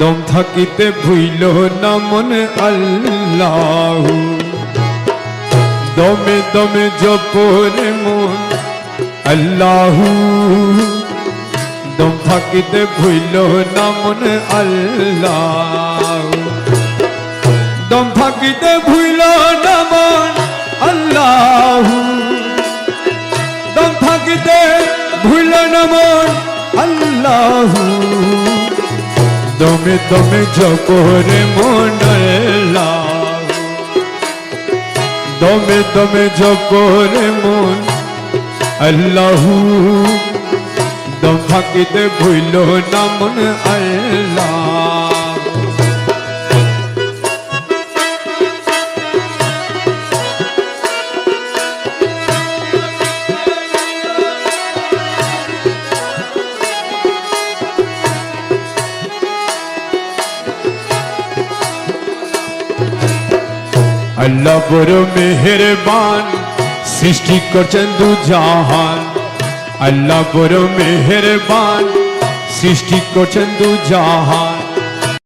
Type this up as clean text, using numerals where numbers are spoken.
দম থাকিতে ভুইল না মন আল্লাহ, দমে দমে জপরে মন আল্লাহ, দম থাকিতে ভুইল না মন আল্লাহ, দম থাকিতে ভুইল না মন আল্লাহ, দম থাকিতে ভুইল না মন আল্লাহ, দমে দমে জপরে মন আল্লাহ, দমে দমে জপরে মন আল্লাহ, দম থাকিতে ভুইল না মন আল্লাহ। আল্লাহ বড় মেহেরবান, সৃষ্টি করছেন দু জাহান, আল্লাহ বড় মেহেরবান, সৃষ্টি করছেন দু জাহান,